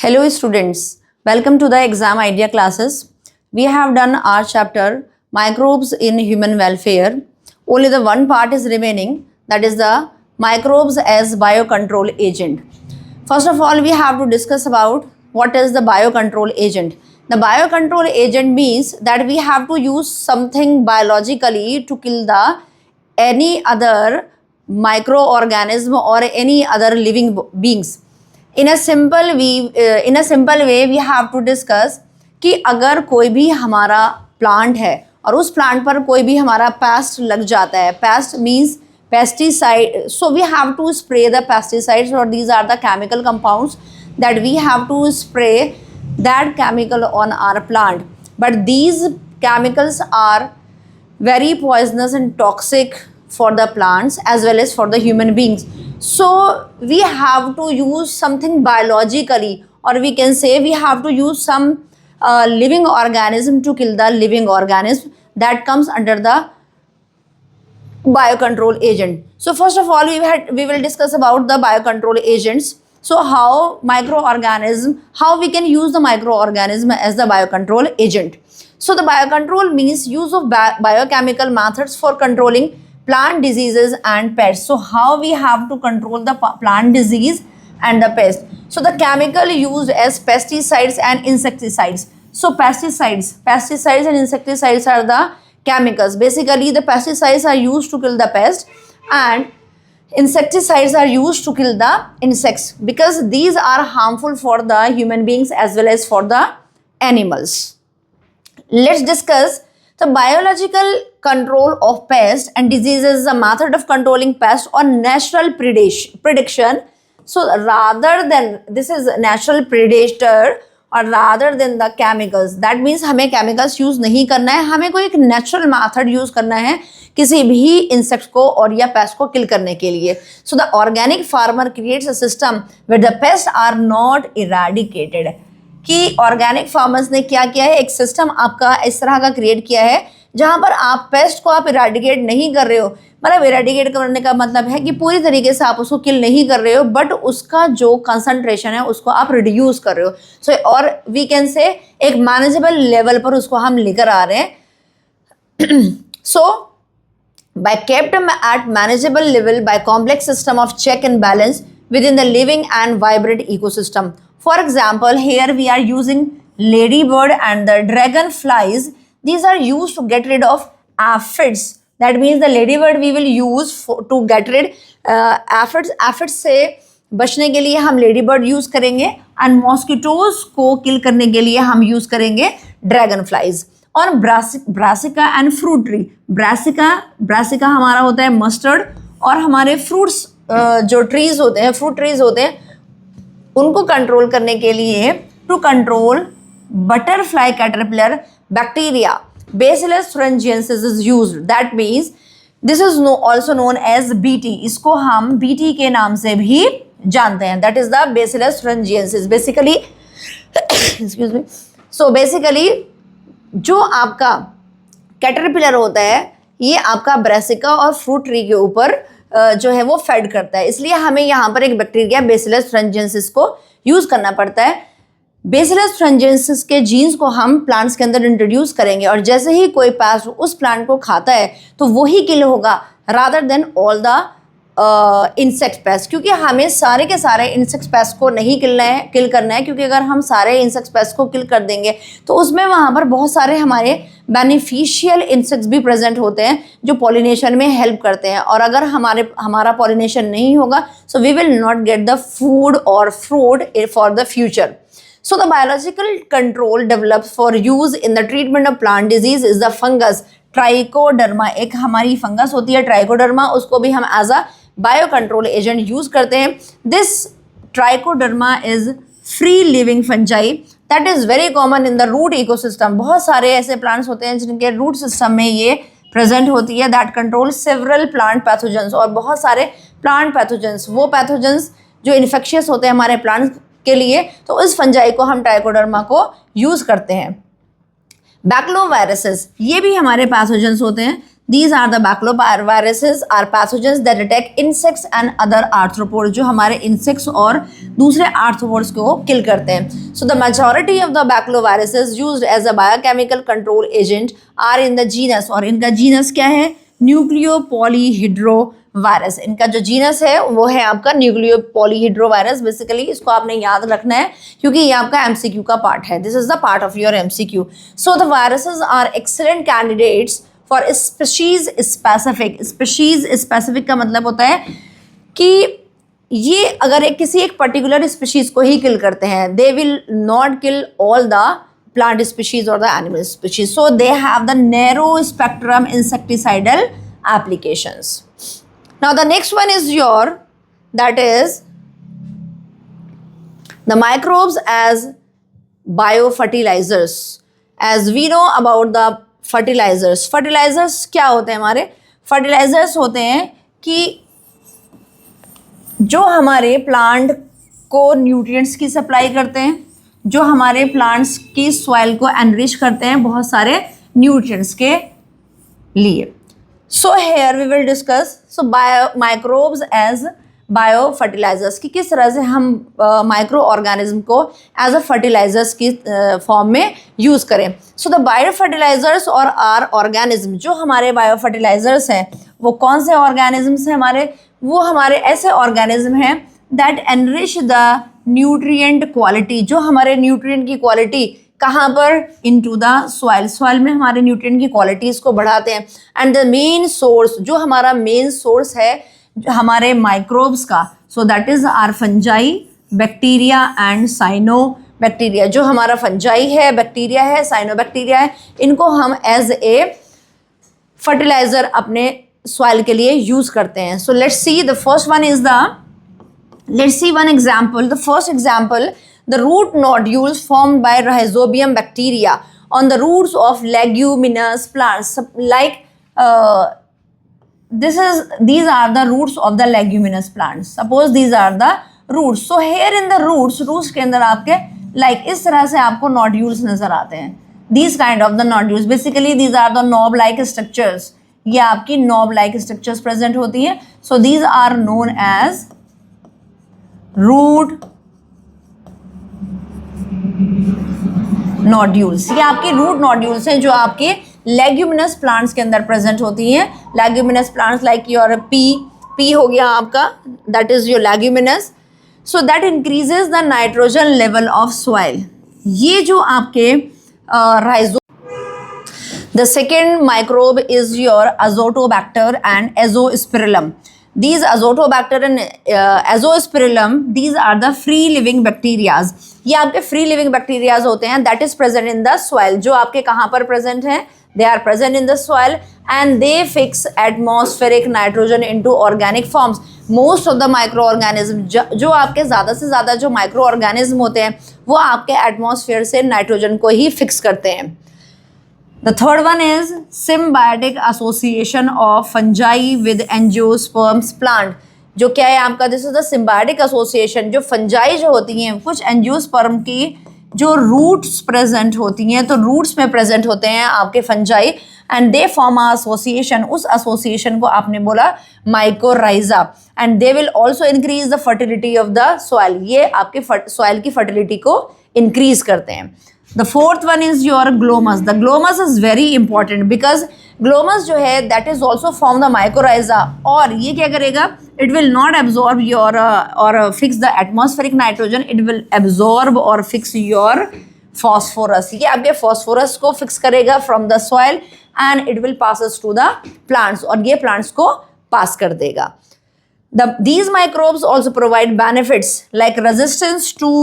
Hello students, welcome to the exam idea classes. We have done our chapter microbes in human welfare. Only the one part is remaining, that is the microbes as biocontrol agent. First of all, we have to discuss about what is the biocontrol agent. The biocontrol agent means that we have to use something biologically to kill the any other microorganism or any other living beings. In a simple way we have to discuss कि अगर कोई भी हमारा plant है और उस plant पर कोई भी हमारा पेस्ट लग जाता है, pest means pesticide, so we have to spray the pesticides और these are the chemical compounds that we have to spray that chemical on our plant, but these chemicals are very poisonous and toxic for the plants as well as for the human beings. So we have to use something biologically, or we can say we have to use some living organism to kill the living organism that comes under the biocontrol agent. So first of all, we will discuss about the biocontrol agents. So how we can use the microorganism as the biocontrol agent. So the biocontrol means use of biochemical methods for controlling plant diseases and pests. So how we have to control the plant disease and the pest? So the chemical used as pesticides and insecticides. So pesticides and insecticides are the chemicals. Basically the pesticides are used to kill the pest and insecticides are used to kill the insects, because these are harmful for the human beings as well as for the animals. Let's discuss the biological control of pests and diseases, a method of controlling pests or natural prediction. So rather than, this is natural predator और rather than the chemicals, that means हमें chemicals use नहीं करना है, हमें कोई एक natural method use करना है किसी भी insect को और या pest को kill करने के लिए. So the organic farmer creates a system where the pests are not eradicated. कि ऑर्गेनिक फार्मर्स ने क्या किया है, एक सिस्टम आपका इस तरह का क्रिएट किया है जहां पर आप पेस्ट को आप इराडिकेट नहीं कर रहे हो. मतलब इराडिकेट करने का मतलब है कि पूरी तरीके से आप उसको किल नहीं कर रहे हो, बट उसका जो कंसंट्रेशन है उसको आप रिड्यूस कर रहे हो. सो और वी कैन से एक मैनेजेबल लेवल पर उसको हम लेकर आ रहे हैं. सो by kept at manageable level by complex system of check and balance within the living and vibrant ecosystem. For example, here we are using ladybird and the dragonflies. These are used to get rid of aphids. That means the ladybird we will use to get rid aphids. Aphids से बचने के लिए हम ladybird use करेंगे and mosquitoes को kill करने के लिए हम use करेंगे dragonflies. और brassica and fruit tree. brassica हमारा होता है mustard, और हमारे fruits जो trees होते हैं, fruit trees होते हैं, उनको कंट्रोल करने के लिए to control butterfly caterpillar bacteria bacillus thuringiensis is used. That means this is also known as BT. इसको हम बीटी के नाम से भी जानते हैं. That is the bacillus thuringiensis. Basically excuse me. So basically जो आपका कैटरपिलर होता है ये आपका ब्रासिका और फ्रूट ट्री के ऊपर जो है वो फेड करता है, इसलिए हमें यहाँ पर एक बैक्टीरिया बेसिलस thuringiensis को यूज़ करना पड़ता है. बेसिलस thuringiensis के जीन्स को हम प्लांट्स के अंदर इंट्रोड्यूस करेंगे और जैसे ही कोई पेस्ट उस प्लांट को खाता है तो वही किल होगा rather than all the insect pest, क्योंकि हमें सारे के सारे इंसेक्ट पेस्ट को नहीं किल करना है, क्योंकि अगर हम सारे इंसेक्ट पेस्ट को किल कर देंगे तो उसमें वहाँ पर बहुत सारे हमारे बेनिफिशियल इंसेक्ट्स भी प्रेजेंट होते हैं जो पॉलिनेशन में हेल्प करते हैं, और अगर हमारा पॉलिनेशन नहीं होगा so we will not get the food और fruit for the future. So the biological control developed for use in the treatment of plant disease is the fungus trichoderma. एक हमारी फंगस होती है ट्राइकोडर्मा, उसको भी हम as a biocontrol agent use करते हैं. This trichoderma is free living fungi that is very common in the root ecosystem. बहुत सारे ऐसे प्लांट्स होते हैं जिनके रूट सिस्टम में ये प्रेजेंट होती है. That control several plant pathogens, और बहुत सारे प्लांट पैथोजेंस, वो पैथोजेंस जो इन्फेक्शियस होते हैं हमारे प्लांट्स के लिए, तो इस फंजाई को हम ट्राइकोडर्मा को यूज करते हैं. बैक्लोवायरसेस ये भी हमारे पैथोजेंस होते हैं. These are the baculoviruses are pathogens that attack insects and other arthropods, जो हमारे insects और दूसरे arthropods को kill करते हैं. So the majority of the baculoviruses used as a biochemical control agent are in the genus, और इनका genus क्या है? न्यूक्लियोपॉलीहिड्रोवायरस. इनका जो जीनस है वो है आपका न्यूक्लियोपॉलीहिड्रोवायरस. बेसिकली इसको आपने याद रखना है क्योंकि ये आपका एमसीक्यू का पार्ट है. This is the part of your MCQ. So the viruses are excellent candidates for species specific. Species specific का मतलब होता है कि ये अगर किसी एक पर्टिकुलर स्पीशीज को ही किल करते हैं, they will not kill all the plant species or the animal species. So they have the narrow spectrum insecticidal applications. Now the next one is that is the microbes as biofertilizers. As we know about the fertilizers. Fertilizers क्या होते हैं हमारे? Fertilizers होते हैं कि जो हमारे plant को न्यूट्रिएंट्स की सप्लाई करते हैं, जो हमारे प्लांट्स की सॉइल को एनरिच करते हैं बहुत सारे न्यूट्रिएंट्स के लिए. So here we will discuss microbes as bio fertilisers कि किस तरह से हम माइक्रो ऑर्गेनिज्म को एज अ फर्टिलाइजर्स की फॉर्म में यूज़ करें. सो द बायो फर्टिलाइजर्स और आर ऑर्गेनिज्म, जो हमारे बायो फर्टिलाइजर्स हैं वो कौन से ऑर्गेनिजम्स हैं हमारे? वो हमारे ऐसे ऑर्गेनिज्म हैं that enrich the nutrient quality. जो हमारे न्यूट्रिएंट की क्वालिटी कहाँ पर? Into the soil. सॉइल में हमारे न्यूट्रिएंट की क्वालिटीज़ को बढ़ाते हैं. एंड द मेन सोर्स, जो हमारा मेन सोर्स है हमारे माइक्रोब्स का, so that is are fungi, bacteria and cyano bacteria. जो हमारा फंजाई है, बैक्टीरिया है, साइनो बैक्टीरिया है, इनको हम एज ए फर्टिलाइजर अपने सॉइल के लिए यूज़ करते हैं. So let's see the first one is let's see one example. The first example, the root nodules formed by Rhizobium bacteria on the roots of leguminous plants. Like these are the roots of the leguminous plants. Suppose these are the roots. So here in the roots के अंदर आपके like इस तरह से आपको nodules नजर आते हैं. These kind of the nodules. Basically these are the knob-like structures. ये आपकी knob-like structures present होती हैं. So these are known as root nodules. ये आपके रूट नोड्यूल्स हैं जो आपके लेग्यूमिनस प्लांट्स के अंदर प्रेजेंट होती हैं. Leguminous plants like your P हो गया आपका, that is your leguminous. So that increases the nitrogen level of soil. ये जो आपके राइजो. The second microbe is your Azotobacter and Azospirillum. These azotobacter and azospirillum, these are the free living bacterias. ये आपके free living bacterias होते हैं that is present in the soil. जो आपके कहाँ पर present हैं? They are present in the soil and they fix atmospheric nitrogen into organic forms. Most of the microorganism, जो आपके ज़्यादा से ज़्यादा जो microorganism होते हैं वो आपके atmosphere से nitrogen को ही fix करते हैं. The third one is symbiotic association of fungi with angiosperms plant. जो क्या है आपका? This is the symbiotic association. जो फंजाई जो होती हैं, कुछ एंजियोस्पर्म की जो रूट्स प्रेजेंट होती हैं, तो रूट्स में प्रेजेंट होते हैं आपके fungi and they form a association. उस एसोसिएशन को आपने बोला mycorrhiza. And they will also increase the fertility of the soil. ये आपके सॉइल की फर्टिलिटी को इंक्रीज करते हैं. The fourth one is your glomus. The glomus is very important because glomus जो है that is also from the mycorrhiza. और ये क्या करेगा? It will not absorb your or fix the atmospheric nitrogen. It will absorb or fix your phosphorus. ये आपके phosphorus को fix करेगा from the soil and it will passes to the plants. और ये plants को pass कर देगा. These microbes also provide benefits like resistance to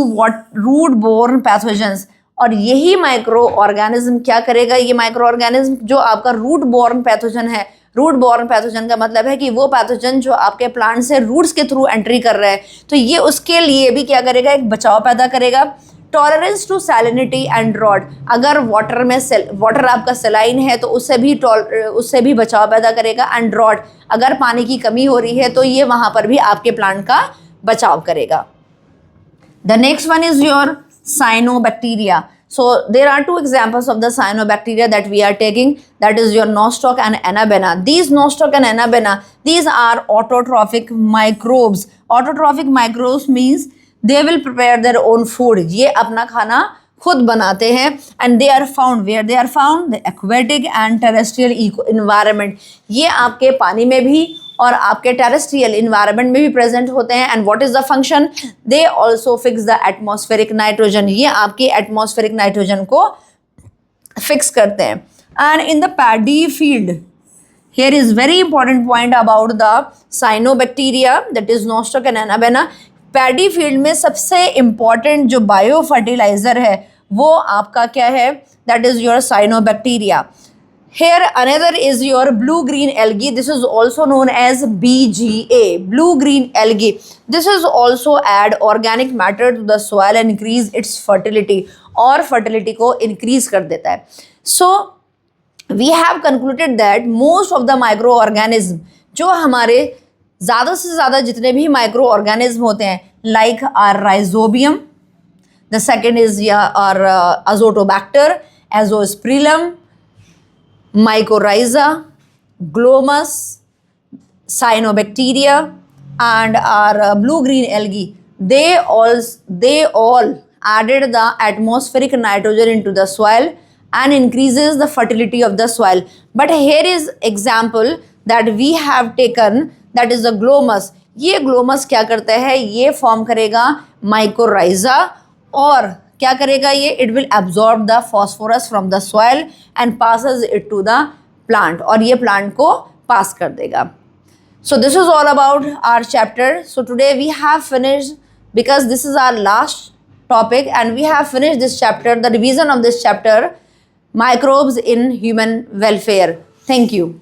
root-borne pathogens. और यही माइक्रो ऑर्गेनिज्म क्या करेगा? ये माइक्रो ऑर्गेनिज्म जो आपका रूट बॉर्न पैथोजन है. रूट बॉर्न पैथोजन का मतलब है कि वो पैथोजन जो आपके प्लांट से रूट्स के थ्रू एंट्री कर रहा है, तो ये उसके लिए भी क्या करेगा? एक बचाव पैदा करेगा. Tolerance to salinity and drought. अगर वाटर में वाटर आपका सलाइन है तो उससे भी बचाव पैदा करेगा. एंड ड्रॉट, अगर पानी की कमी हो रही है तो ये वहाँ पर भी आपके प्लांट का बचाव करेगा. The next one is your cyanobacteria. So there are two examples of the cyanobacteria that we are taking, that is your nostoc and Anabaena. These nostoc and Anabaena, these are autotrophic microbes. Autotrophic microbes means they will prepare their own food. ये अपना खाना खुद बनाते हैं, and they are found where they are found, the aquatic and terrestrial environment. ये आपके पानी में भी और आपके टेरेस्ट्रियल इन्वायरमेंट में भी प्रेजेंट होते हैं. And what is the function? They also fix the atmospheric nitrogen. ये आपकी एटमॉस्फेरिक नाइट्रोजन को फिक्स करते हैं. And in the paddy field, here is very important point about the cyanobacteria, that is nostoc and Anabaena. Paddy field में सबसे important जो bio fertiliser है वो आपका क्या है? That is your cyanobacteria. Here another is your blue green algae. This is also known as BGA, blue green algae. This is also add organic matter to the soil and increase its fertility, और fertility को increase कर देता है. So we have concluded that most of the microorganism, जो हमारे ज़्यादा से ज़्यादा जितने भी microorganism होते हैं, like our rhizobium, the second is our azotobacter, azospirillum, mycorrhiza, glomus, cyanobacteria, and our blue-green algae, they all added the atmospheric nitrogen into the soil and increases the fertility of the soil. But here is example that we have taken, that is the glomus. ये glomus क्या करता है? ये form करेगा mycorrhiza, और क्या करेगा ये? It will absorb the phosphorus from the soil and passes it to the plant, और ये प्लांट को पास कर देगा. So this is all about our chapter. So today we have finished, because this is our last topic and we have finished this chapter, the revision of this chapter, microbes in human welfare. Thank you.